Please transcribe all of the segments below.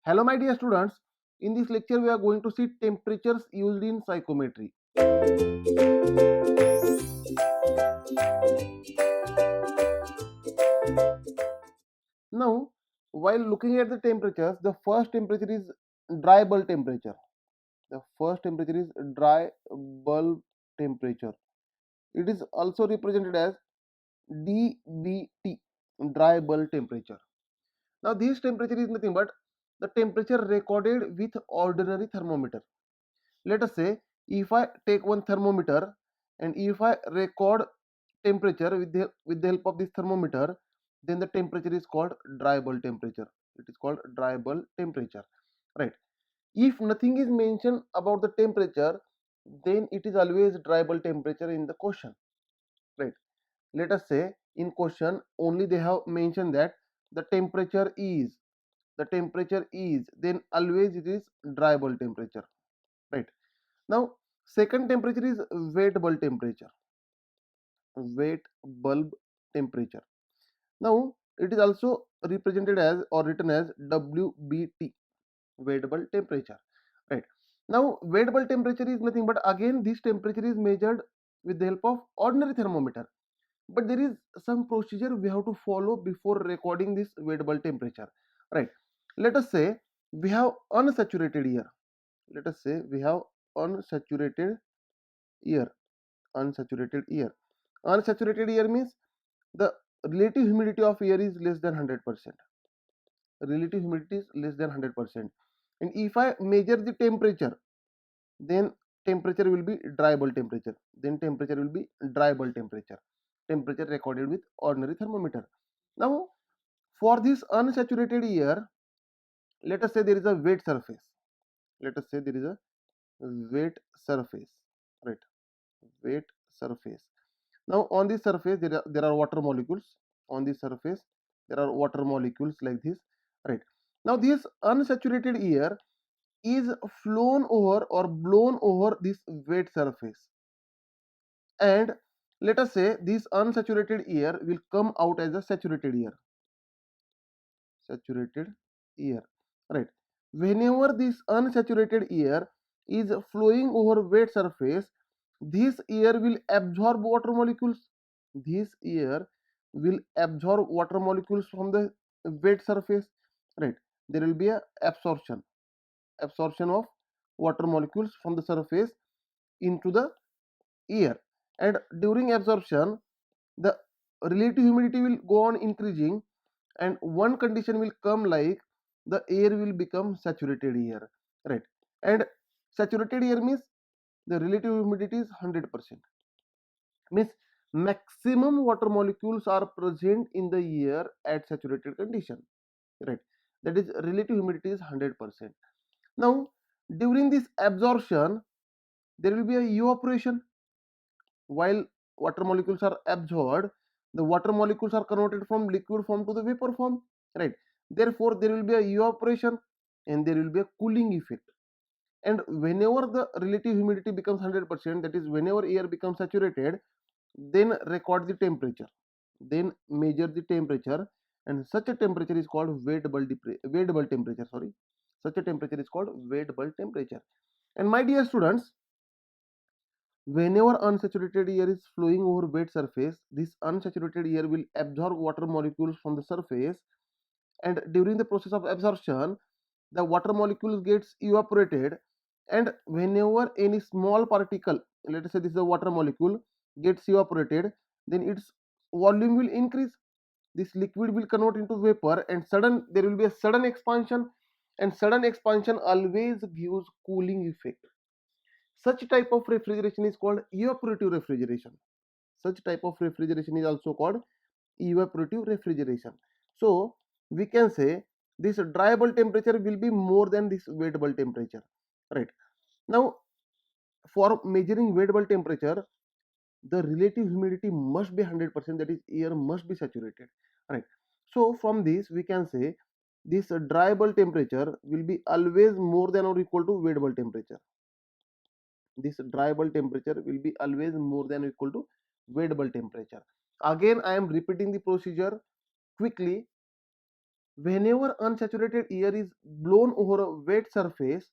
Hello my dear students, in this lecture we are going to see temperatures used in psychometry. Now, while looking at the temperatures, the first temperature is dry bulb temperature. The first temperature is dry bulb temperature. It is also represented as DBT, dry bulb temperature. Now, this temperature is nothing but the temperature recorded with ordinary thermometer. Let us say if I take one thermometer and if I record temperature with the help of this thermometer, then the temperature is called dry bulb temperature. It is called dry bulb temperature, right? If nothing is mentioned about the temperature, then it is always dry bulb temperature in the question, right? Let us say in question only they have mentioned that the temperature is, then always it is dry bulb temperature, right? Now, second temperature is wet bulb temperature. Wet bulb temperature. Now, it is also represented as or written as WBT, wet bulb temperature. Right. Now, wet bulb temperature is nothing but again this temperature is measured with the help of ordinary thermometer. But there is some procedure we have to follow before recording this wet bulb temperature. Right. Let us say we have unsaturated air. Let us say we have unsaturated air. Unsaturated air. Unsaturated air means the relative humidity of air is less than 100%. Relative humidity is less than 100%. And if I measure the temperature, then temperature will be dry bulb temperature. Then temperature will be dry bulb temperature. Temperature recorded with ordinary thermometer. Now, for this unsaturated air, let us say there is a wet surface. Let us say there is a wet surface, right? Wet surface. Now on this surface there are water molecules. On this surface there are water molecules like this, right? Now this unsaturated air is flown over or blown over this wet surface, and let us say this unsaturated air will come out as a saturated air. Saturated air, right? Whenever this unsaturated air is flowing over wet surface, this air will absorb water molecules. This air will absorb water molecules from the wet surface, right? There will be a absorption of water molecules from the surface into the air, and during absorption the relative humidity will go on increasing, and one condition will come like the air will become saturated air, right? And saturated air means the relative humidity is 100%, means maximum water molecules are present in the air at saturated condition, right? That is relative humidity is 100%. Now during this absorption there will be a evaporation. While water molecules are absorbed, the water molecules are converted from liquid form to the vapor form, right? Therefore there will be a evaporation and there will be a cooling effect. And whenever the relative humidity becomes 100%, that is whenever air becomes saturated, then record the temperature, then measure the temperature, and such a temperature is called wet bulb temperature, sorry. Such a temperature is called wet bulb temperature. And my dear students, whenever unsaturated air is flowing over wet surface, this unsaturated air will absorb water molecules from the surface, and during the process of absorption the water molecules gets evaporated, and whenever any small particle, let us say this is a water molecule, gets evaporated, then its volume will increase. This liquid will convert into vapor, and there will be a sudden expansion, and sudden expansion always gives cooling effect. Such type of refrigeration is called evaporative refrigeration. Such type of refrigeration is also called evaporative refrigeration. So we can say this dry bulb temperature will be more than this wet bulb temperature, right? Now for measuring wet bulb temperature, the relative humidity must be 100%, that is air must be saturated, right? So from this we can say this dry bulb temperature will be always more than or equal to wet bulb temperature. This dry bulb temperature will be always more than or equal to wet bulb temperature. Again I am repeating the procedure quickly. Whenever unsaturated air is blown over a wet surface,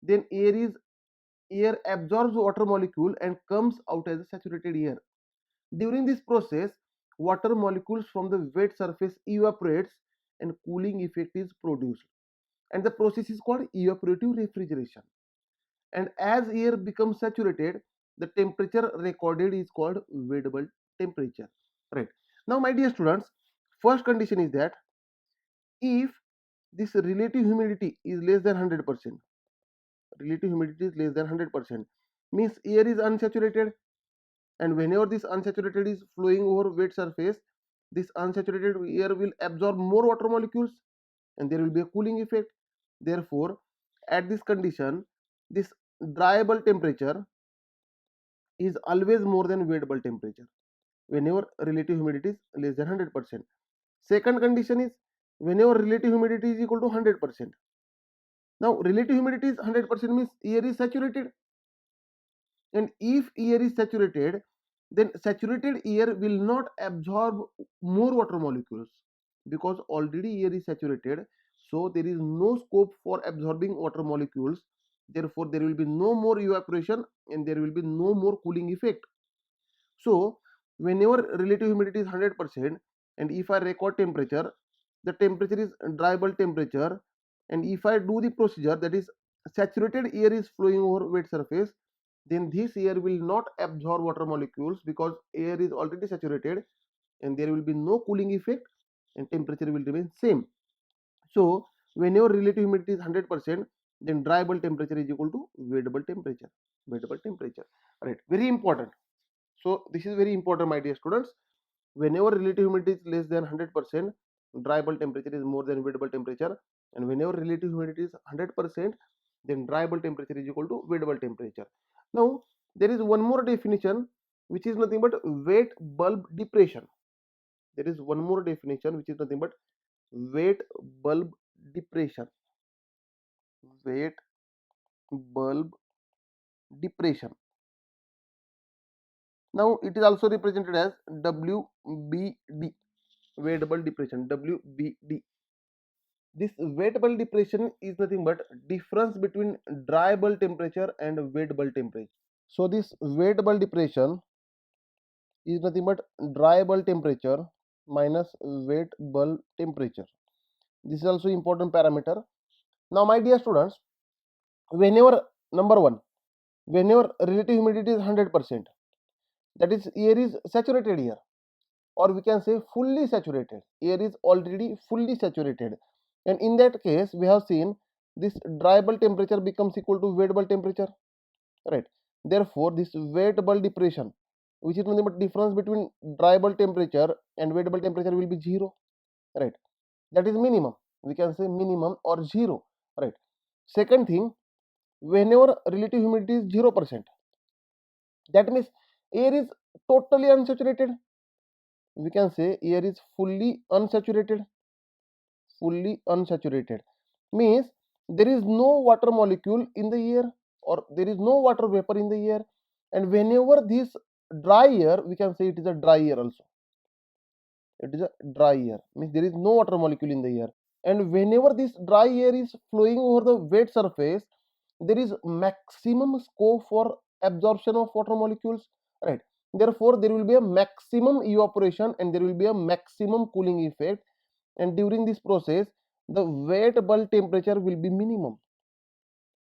then air absorbs water molecule and comes out as a saturated air. During this process, water molecules from the wet surface evaporates and cooling effect is produced. And the process is called evaporative refrigeration. And as air becomes saturated, the temperature recorded is called Vedbal temperature. Right. Now, my dear students, first condition is that if this relative humidity is less than 100%, relative humidity is less than 100%, means air is unsaturated, and whenever this unsaturated is flowing over wet surface, this unsaturated air will absorb more water molecules and there will be a cooling effect. Therefore, at this condition, this dry bulb temperature is always more than wet bulb temperature whenever relative humidity is less than 100%. Second condition is whenever relative humidity is equal to 100%. Now, relative humidity is 100% means air is saturated, and if air is saturated, then saturated air will not absorb more water molecules because already air is saturated, so there is no scope for absorbing water molecules. Therefore, there will be no more evaporation and there will be no more cooling effect. So, whenever relative humidity is 100% and if I record temperature, the temperature is dry bulb temperature, and if I do the procedure, that is saturated air is flowing over wet surface, then this air will not absorb water molecules because air is already saturated and there will be no cooling effect and temperature will remain same. So, whenever relative humidity is 100%, then dry bulb temperature is equal to wet bulb temperature. Wet bulb temperature. Right. Very important. So, this is very important, my dear students. Whenever relative humidity is less than 100%, dry bulb temperature is more than wet bulb temperature, and whenever relative humidity is 100%, then dry bulb temperature is equal to wet bulb temperature. Now, there is one more definition which is nothing but wet bulb depression. There is one more definition which is nothing but wet bulb depression. Wet bulb depression. Now, it is also represented as WBD. Wet bulb depression, WBD. This wet bulb depression is nothing but difference between dry bulb temperature and wet bulb temperature. So this wet bulb depression is nothing but dry bulb temperature minus wet bulb temperature. This is also important parameter. Now, my dear students, whenever number one, whenever relative humidity is 100%, that is air is saturated air, or we can say fully saturated. Air is already fully saturated, and in that case, we have seen this dry bulb temperature becomes equal to wet bulb temperature, right? Therefore, this wet bulb depression, which is nothing but difference between dry bulb temperature and wet bulb temperature, will be zero, right? That is minimum. We can say minimum or zero, right? Second thing, whenever relative humidity is 0%, that means air is totally unsaturated. We can say air is fully unsaturated. Fully unsaturated means there is no water molecule in the air, or there is no water vapor in the air, and whenever this dry air, we can say it is a dry air also. It is a dry air means there is no water molecule in the air, and whenever this dry air is flowing over the wet surface, there is maximum scope for absorption of water molecules, right? Therefore, there will be a maximum evaporation and there will be a maximum cooling effect, and during this process the wet bulb temperature will be minimum.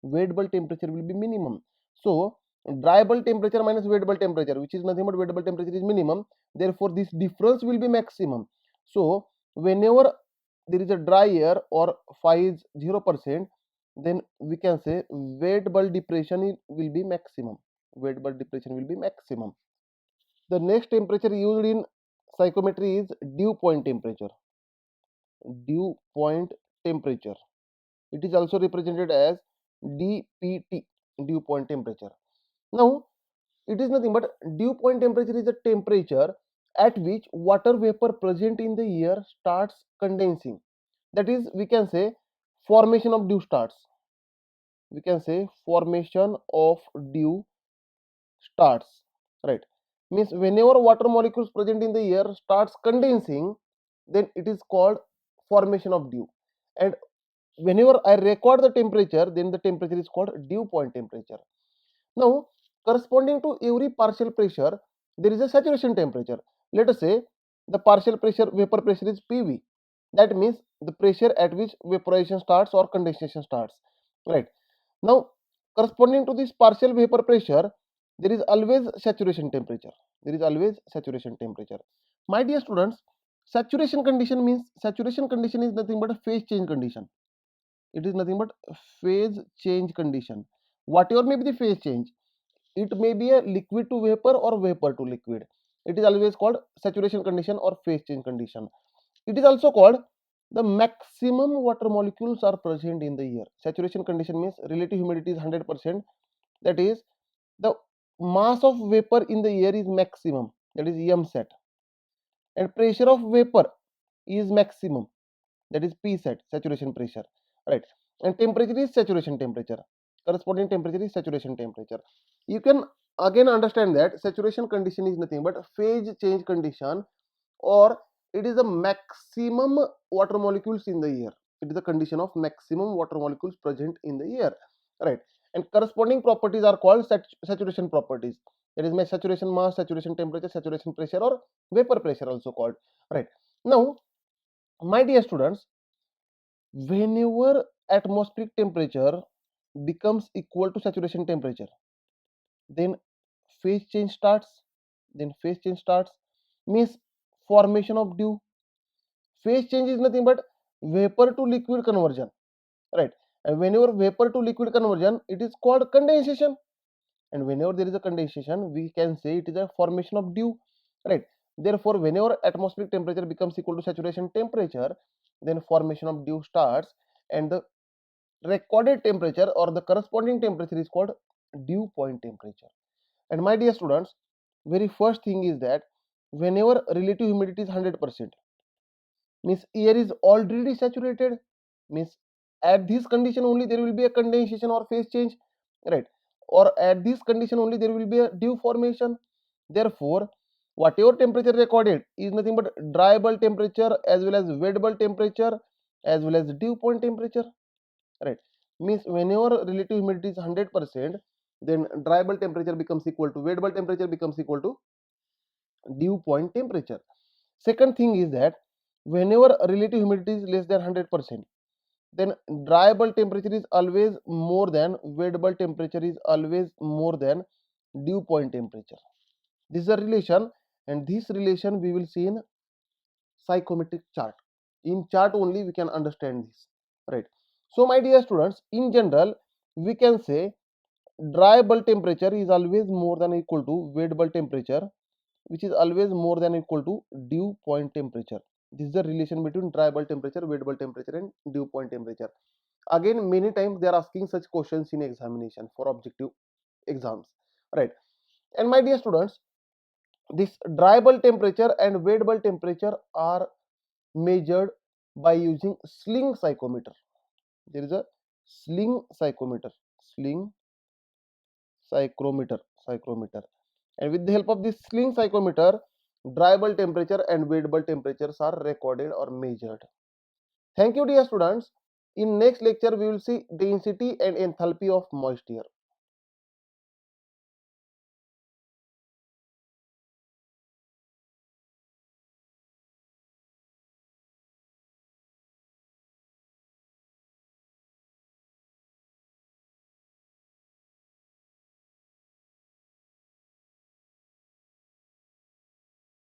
Wet bulb temperature will be minimum. So dry bulb temperature minus wet bulb temperature, which is nothing but wet bulb temperature, is minimum. Therefore, this difference will be maximum. So whenever there is a dry air or phi is 0%, then we can say wet bulb depression will be maximum. Wet bulb depression will be maximum. The next temperature used in psychrometry is dew point temperature. Dew point temperature. It is also represented as dpt, dew point temperature. Now, it is nothing but dew point temperature is the temperature at which water vapor present in the air starts condensing. That is, we can say formation of dew starts. We can say formation of dew starts, right? Means whenever water molecules present in the air starts condensing, then it is called formation of dew. And whenever I record the temperature, then the temperature is called dew point temperature. Now, corresponding to every partial pressure, there is a saturation temperature. Let us say the partial pressure, vapor pressure is PV. That means the pressure at which vaporization starts or condensation starts. Right. Now, corresponding to this partial vapor pressure, there is always saturation temperature. There is always saturation temperature. My dear students, saturation condition means saturation condition is nothing but a phase change condition. It is nothing but phase change condition. Whatever may be the phase change, it may be a liquid to vapor or vapor to liquid. It is always called saturation condition or phase change condition. It is also called the maximum water molecules are present in the air. Saturation condition means relative humidity is 100%. That is, the mass of vapor in the air is maximum. That is M set. And pressure of vapor is maximum. That is P set, saturation pressure. Right. And temperature is saturation temperature. Corresponding temperature is saturation temperature. You can again understand that saturation condition is nothing but phase change condition, or it is the maximum water molecules in the air. It is the condition of maximum water molecules present in the air. Right. And corresponding properties are called saturation properties. That is my saturation mass, saturation temperature, saturation pressure, or vapor pressure also called. Right. Now, my dear students, whenever atmospheric temperature becomes equal to saturation temperature, then phase change starts. Means formation of dew. Phase change is nothing but vapor to liquid conversion, right? And whenever vapor to liquid conversion, it is called condensation. And whenever there is a condensation, we can say it is a formation of dew, right? Therefore, whenever atmospheric temperature becomes equal to saturation temperature, then formation of dew starts, and the recorded temperature or the corresponding temperature is called dew point temperature. And my dear students, very first thing is that whenever relative humidity is 100%, means air is already saturated, means at this condition only there will be a condensation or phase change, right? Or at this condition only there will be a dew formation. Therefore, whatever temperature recorded is nothing but dry bulb temperature as well as wet bulb temperature as well as dew point temperature, right? Means whenever relative humidity is 100%, then dry bulb temperature becomes equal to wet bulb temperature becomes equal to dew point temperature. Second thing is that whenever relative humidity is less than 100%, then dry bulb temperature is always more than wet bulb temperature is always more than dew point temperature. This is a relation, and this relation we will see in psychometric chart. In chart only we can understand this, right? So my dear students, in general we can say dry bulb temperature is always more than equal to wet bulb temperature, which is always more than equal to dew point temperature. This is the relation between dry bulb temperature, wet bulb temperature, and dew point temperature. Again, many times they are asking such questions in examination for objective exams, right? And my dear students, this dry bulb temperature and wet bulb temperature are measured by using sling psychometer. There is a sling psychometer, sling psychrometer. And with the help of this sling psychometer, dry bulb temperature and wet bulb temperatures are recorded or measured. Thank you, dear students. In next lecture, we will see density and enthalpy of moist air.